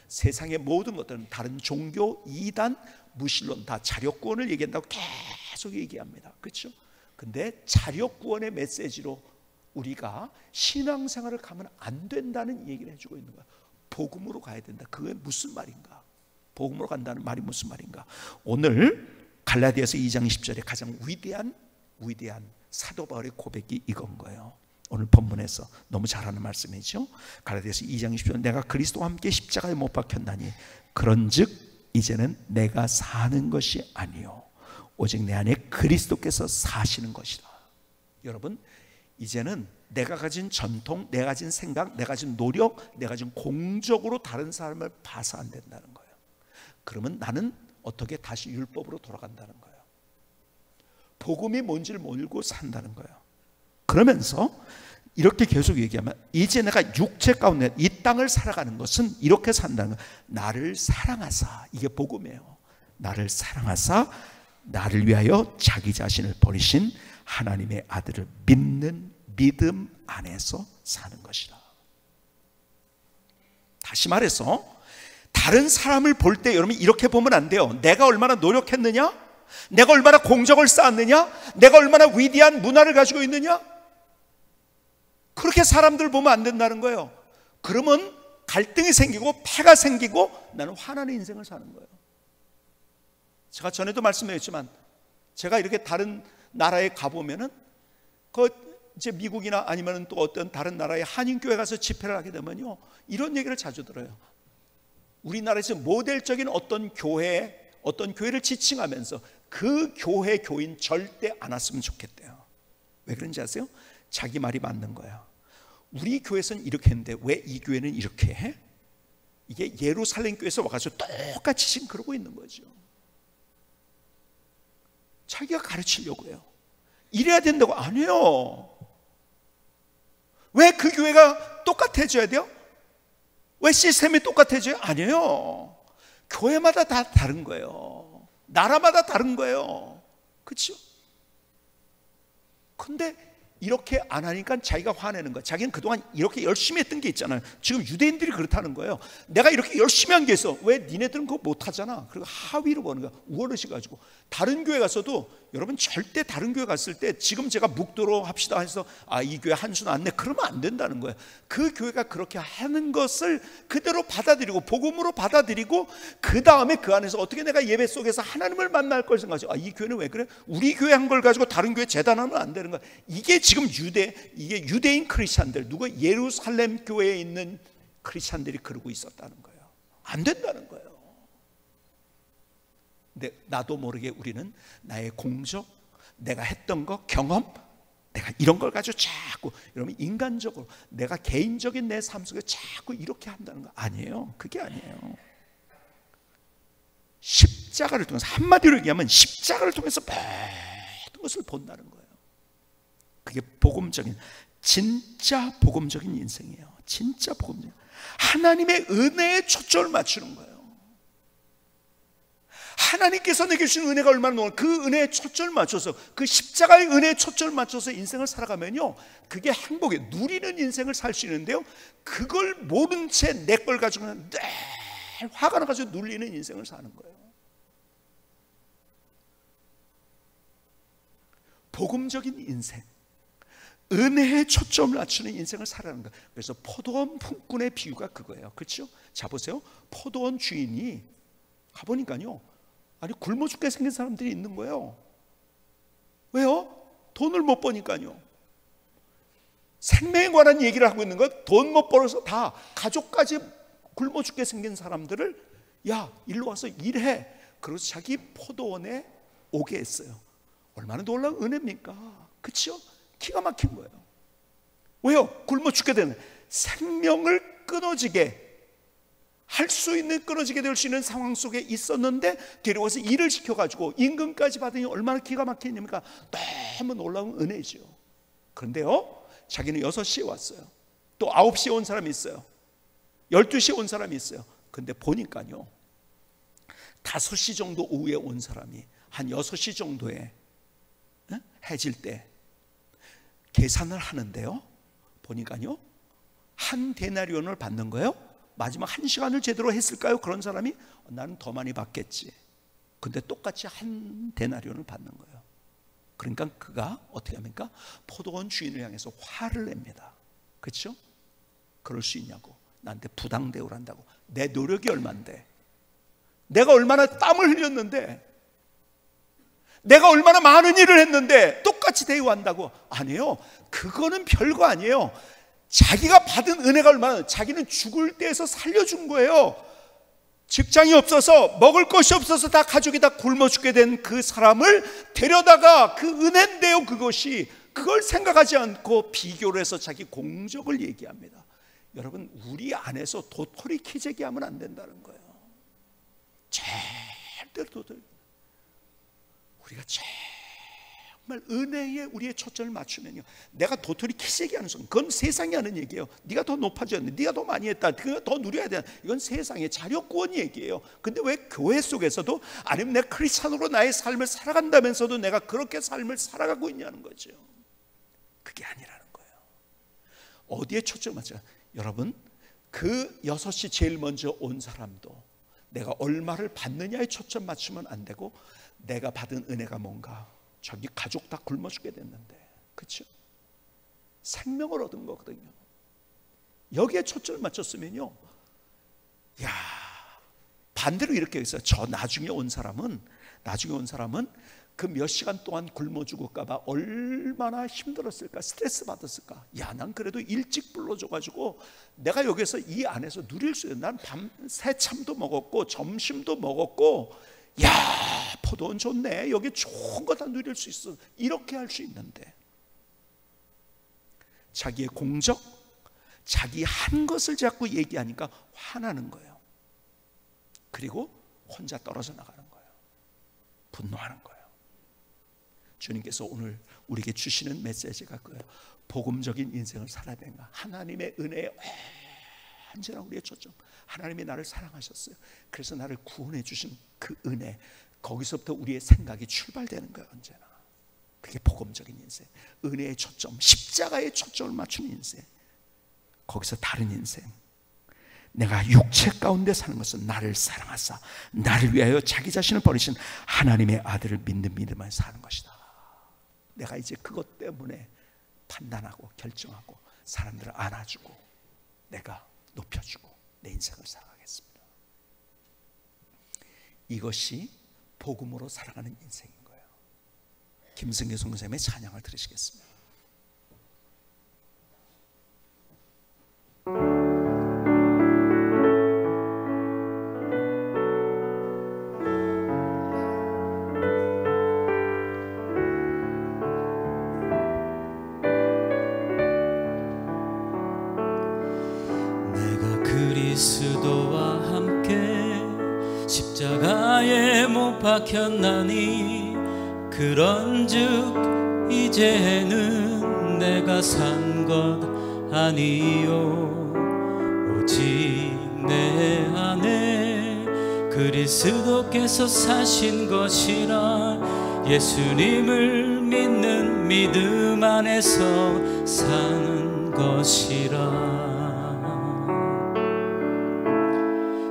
세상의 모든 것들은 다른 종교, 이단, 무신론 다 자력구원을 얘기한다고 계속 얘기합니다. 그렇죠? 근데 자력구원의 메시지로 우리가 신앙생활을 가면 안 된다는 얘기를 해주고 있는 거야. 복음으로 가야 된다. 그게 무슨 말인가? 복음으로 간다는 말이 무슨 말인가? 오늘 갈라디아서 2장 10절에 가장 위대한 사도 바울의 고백이 이건 거예요. 오늘 본문에서 너무 잘하는 말씀이죠. 갈라디아서 2장 10절, 내가 그리스도와 함께 십자가에 못 박혔나니 그런즉 이제는 내가 사는 것이 아니요 오직 내 안에 그리스도께서 사시는 것이다. 여러분, 이제는 내가 가진 전통, 내가 가진 생각, 내가 가진 노력, 내가 가진 공적으로 다른 사람을 봐서 안 된다는 거예요. 그러면 나는 어떻게 다시 율법으로 돌아간다는 거예요. 복음이 뭔지를 모르고 산다는 거예요. 그러면서 이렇게 계속 얘기하면 이제 내가 육체 가운데 이 땅을 살아가는 것은 이렇게 산다는 거예요. 나를 사랑하사, 이게 복음이에요. 나를 사랑하사 나를 위하여 자기 자신을 버리신 하나님의 아들을 믿는 믿음 안에서 사는 것이다. 다시 말해서 다른 사람을 볼 때 여러분 이렇게 보면 안 돼요. 내가 얼마나 노력했느냐, 내가 얼마나 공적을 쌓았느냐, 내가 얼마나 위대한 문화를 가지고 있느냐, 그렇게 사람들 보면 안 된다는 거예요. 그러면 갈등이 생기고 패가 생기고 나는 화나는 인생을 사는 거예요. 제가 전에도 말씀드렸지만 제가 이렇게 다른 나라에 가보면은 이제 미국이나 아니면 또 어떤 다른 나라의 한인교회 가서 집회를 하게 되면요, 이런 얘기를 자주 들어요. 우리나라에서 모델적인 어떤 교회를 지칭하면서 그 교회 교인 절대 안 왔으면 좋겠대요. 왜 그런지 아세요? 자기 말이 맞는 거야. 우리 교회에서는 이렇게 했는데 왜 이 교회는 이렇게 해? 이게 예루살렘 교회에서 와가지고 똑같이 지금 그러고 있는 거죠. 자기가 가르치려고 해요. 이래야 된다고. 아니에요. 왜 그 교회가 똑같아져야 돼요? 왜 시스템이 똑같아져요? 아니에요. 교회마다 다 다른 거예요. 나라마다 다른 거예요. 그렇죠? 근데 이렇게 안 하니까 자기가 화내는 거야. 자기는 그동안 이렇게 열심히 했던 게 있잖아요. 지금 유대인들이 그렇다는 거예요. 내가 이렇게 열심히 한 게 있어. 왜 니네들은 그거 못하잖아. 그리고 하위로 보는 거야. 우월의식 가지고. 다른 교회 가서도 여러분 절대 다른 교회 갔을 때 지금 제가 묵도로 합시다 해서 이 교회 한수는 안 내, 그러면 안 된다는 거예요. 그 교회가 그렇게 하는 것을 그대로 받아들이고 복음으로 받아들이고 그 다음에 그 안에서 어떻게 내가 예배 속에서 하나님을 만날 걸 생각하죠. 이 교회는 왜 그래? 우리 교회 한 걸 가지고 다른 교회 재단하면 안 되는 거야. 이게 지금 이게 유대인 크리스찬들, 누가 예루살렘 교회에 있는 크리스찬들이 그러고 있었다는 거예요. 안 된다는 거예요. 근데 나도 모르게 우리는 나의 공적, 내가 했던 거, 경험, 내가 이런 걸 가지고 자꾸, 여러분 인간적으로 내가 개인적인 내 삶 속에 자꾸 이렇게 한다는 거 아니에요. 그게 아니에요. 십자가를 통해서, 한마디로 얘기하면 십자가를 통해서 모든 것을 본다는 거예요. 그게 복음적인, 진짜 복음적인 인생이에요. 진짜 복음적인, 하나님의 은혜에 초점을 맞추는 거예요. 하나님께서 내게 주신 은혜가 얼마나 높은, 그 은혜에 초점을 맞춰서, 그 십자가의 은혜에 초점을 맞춰서 인생을 살아가면요, 그게 행복에 누리는 인생을 살 수 있는데요, 그걸 모른 채 내 걸 가지고는 늘 화가 나가지고 눌리는 인생을 사는 거예요. 복음적인 인생, 은혜에 초점을 맞추는 인생을 살아가는 거예요. 그래서 포도원 품꾼의 비유가 그거예요. 그렇죠? 자 보세요. 포도원 주인이 가보니까요, 아니 굶어 죽게 생긴 사람들이 있는 거예요. 왜요? 돈을 못 버니까요. 생명에 관한 얘기를 하고 있는 것, 돈 못 벌어서 다 가족까지 굶어 죽게 생긴 사람들을 야 일로 와서 일해, 그래서 자기 포도원에 오게 했어요. 얼마나 놀라운 은혜입니까? 그렇죠? 기가 막힌 거예요. 왜요? 굶어 죽게 되는, 생명을 끊어지게 할 수 있는, 끊어지게 될 수 있는 상황 속에 있었는데 데려와서 일을 시켜가지고 임금까지 받으니 얼마나 기가 막히니까 너무 놀라운 은혜죠. 그런데요, 자기는 6시에 왔어요. 또 9시에 온 사람이 있어요. 12시에 온 사람이 있어요. 근데 보니까요, 5시 정도 오후에 온 사람이 한 6시 정도에 해질 때 계산을 하는데요, 보니까요, 한 데나리온을 받는 거예요. 마지막 1시간을 제대로 했을까요? 그런 사람이 나는 더 많이 받겠지. 근데 똑같이 한 데나리온을 받는 거예요. 그러니까 그가 어떻게 합니까? 포도원 주인을 향해서 화를 냅니다. 그렇죠? 그럴 수 있냐고, 나한테 부당 대우를 한다고. 내 노력이 얼만데, 내가 얼마나 땀을 흘렸는데, 내가 얼마나 많은 일을 했는데 똑같이 대우한다고. 아니에요. 그거는 별거 아니에요. 자기가 받은 은혜가 얼마나, 자기는 죽을 때에서 살려준 거예요. 직장이 없어서 먹을 것이 없어서 다 가족이 다 굶어 죽게 된 그 사람을 데려다가 그 은혜인데요, 그것이 그걸 생각하지 않고 비교를 해서 자기 공적을 얘기합니다. 여러분, 우리 안에서 도토리 키재기 하면 안 된다는 거예요. 절대로 도토리. 우리가 정말 은혜에 우리의 초점을 맞추면요, 내가 도토리 키재기 하는 순간 그건 세상이 하는 얘기예요. 네가 더 높아졌네, 네가 더 많이 했다, 그거 더 누려야 돼, 이건 세상의 자력구원 얘기예요. 근데 왜 교회 속에서도, 아니면 내 크리스찬으로 나의 삶을 살아간다면서도 내가 그렇게 삶을 살아가고 있냐는 거죠. 그게 아니라는 거예요. 어디에 초점을 맞춰요? 여러분, 그 6시 제일 먼저 온 사람도 내가 얼마를 받느냐에 초점 맞추면 안 되고, 내가 받은 은혜가 뭔가, 저기 가족 다 굶어 죽게 됐는데, 그렇죠? 생명을 얻은 거거든요. 여기에 초점을 맞췄으면요, 야, 반대로 이렇게 했어요. 저 나중에 온 사람은 그 몇 시간 동안 굶어 죽을까봐 얼마나 힘들었을까, 스트레스 받았을까. 야, 난 그래도 일찍 불러줘가지고 내가 여기서 이 안에서 누릴 수 있는, 난 밤새 참도 먹었고 점심도 먹었고, 야, 포도원 좋네, 여기 좋은 거 다 누릴 수 있어, 이렇게 할 수 있는데, 자기의 공적, 자기 한 것을 자꾸 얘기하니까 화나는 거예요. 그리고 혼자 떨어져 나가는 거예요. 분노하는 거예요. 주님께서 오늘 우리에게 주시는 메시지가 그거예요. 복음적인 인생을 살아야 되는가, 하나님의 은혜에 언제나 우리의 초점, 하나님이 나를 사랑하셨어요, 그래서 나를 구원해 주신 그 은혜, 거기서부터 우리의 생각이 출발되는 거예요. 언제나 그게 복음적인 인생, 은혜의 초점, 십자가의 초점을 맞추는 인생. 거기서 다른 인생, 내가 육체 가운데 사는 것은 나를 사랑하사 나를 위하여 자기 자신을 버리신 하나님의 아들을 믿는 믿음 안에 사는 것이다. 내가 이제 그것 때문에 판단하고 결정하고 사람들을 안아주고 내가 높여주고 내 인생을 살아가겠습니다. 이것이 복음으로 살아가는 인생인 거예요. 김승규 선생님의 찬양을 들으시겠습니다. 그리스도와 함께 십자가에 못 박혔나니, 그런즉 이제는 내가 산 것 아니요, 오직 내 안에 그리스도께서 사신 것이라, 예수님을 믿는 믿음 안에서 사는 것이라.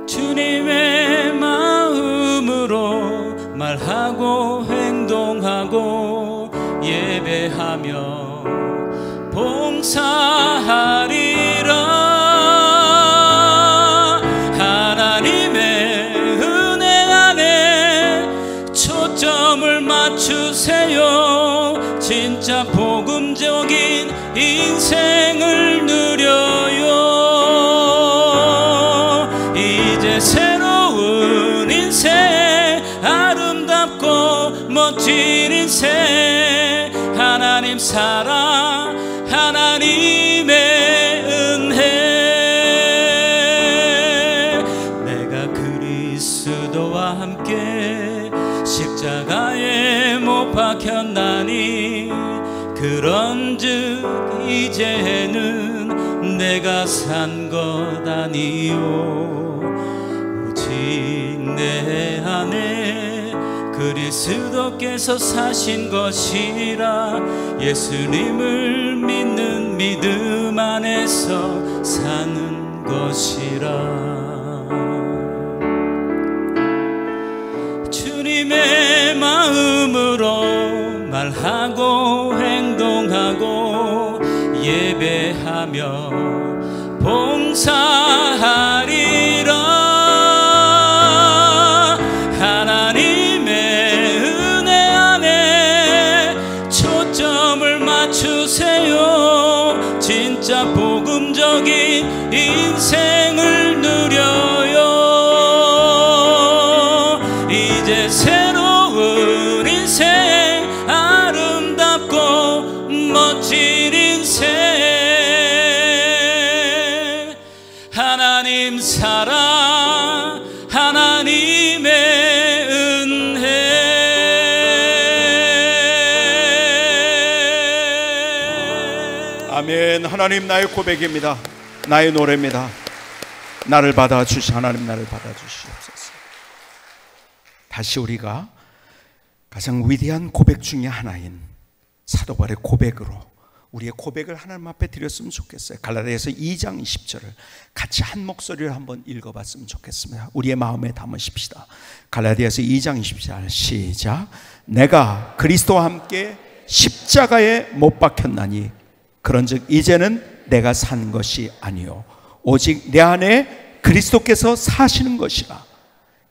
주님의 마음으로 말하고 행동하고 예배하며 봉사하리라. 하나님의 은혜 안에 초점을 맞추세요. 진짜 복음적인 인생을 누려요. 새로운 인생, 아름답고 멋진 인생, 하나님 사랑, 하나님의 은혜. 내가 그리스도와 함께 십자가에 못 박혔나니, 그런즉 이제는 내가 산 것 아니요, 내 안에 그리스도께서 사신 것이라, 예수님을 믿는 믿음 안에서 사는 것이라. 주님의 마음으로 말하고 행동하고 예배하며 봉사하리라. 주세요. 진짜 복음적인 인생을 누려요. 아멘. 하나님, 나의 고백입니다. 나의 노래입니다. 나를 받아주시, 하나님 나를 받아주시옵소서. 다시 우리가 가장 위대한 고백 중에 하나인 사도 바울의 고백으로 우리의 고백을 하나님 앞에 드렸으면 좋겠어요. 갈라디아서 2장 20절을 같이 한 목소리로 한번 읽어봤으면 좋겠습니다. 우리의 마음에 담으십시다. 갈라디아서 2장 20절 시작. 내가 그리스도와 함께 십자가에 못 박혔나니 그런즉 이제는 내가 산 것이 아니요 오직 내 안에 그리스도께서 사시는 것이라.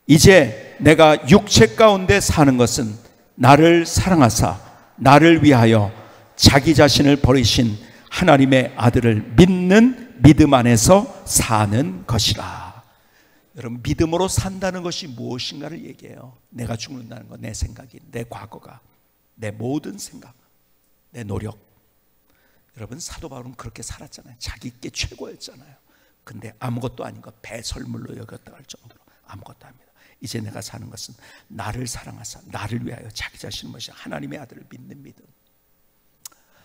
이제 내가 육체 가운데 사는 것은 나를 사랑하사 나를 위하여 자기 자신을 버리신 하나님의 아들을 믿는 믿음 안에서 사는 것이라. 여러분, 믿음으로 산다는 것이 무엇인가를 얘기해요. 내가 죽는다는 거, 내 생각이, 내 과거가, 내 모든 생각, 내 노력. 여러분, 사도 바울은 그렇게 살았잖아요. 자기께 최고였잖아요. 근데 아무것도 아닌 거 배설물로 여겼다 할 정도로 아무것도 아닙니다. 이제 내가 사는 것은 나를 사랑하사 나를 위하여 자기 자신을 것이 하나님의 아들을 믿는 믿음.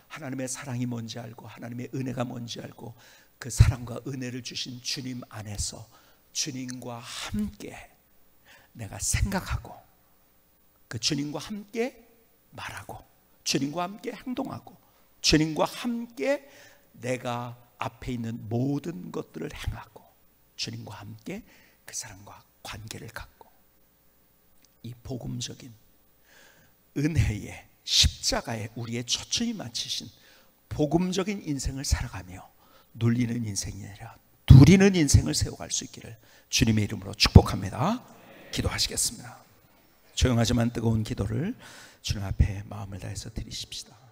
하나님의 사랑이 뭔지 알고 하나님의 은혜가 뭔지 알고 그 사랑과 은혜를 주신 주님 안에서 주님과 함께 내가 생각하고 그 주님과 함께 말하고 주님과 함께 행동하고 주님과 함께 내가 앞에 있는 모든 것들을 행하고 주님과 함께 그 사람과 관계를 갖고 이 복음적인 은혜의 십자가에 우리의 초점이 맞추신 복음적인 인생을 살아가며 눌리는 인생이 아니라 누리는 인생을 세워갈 수 있기를 주님의 이름으로 축복합니다. 기도하시겠습니다. 조용하지만 뜨거운 기도를 주님 앞에 마음을 다해서 드리십시다.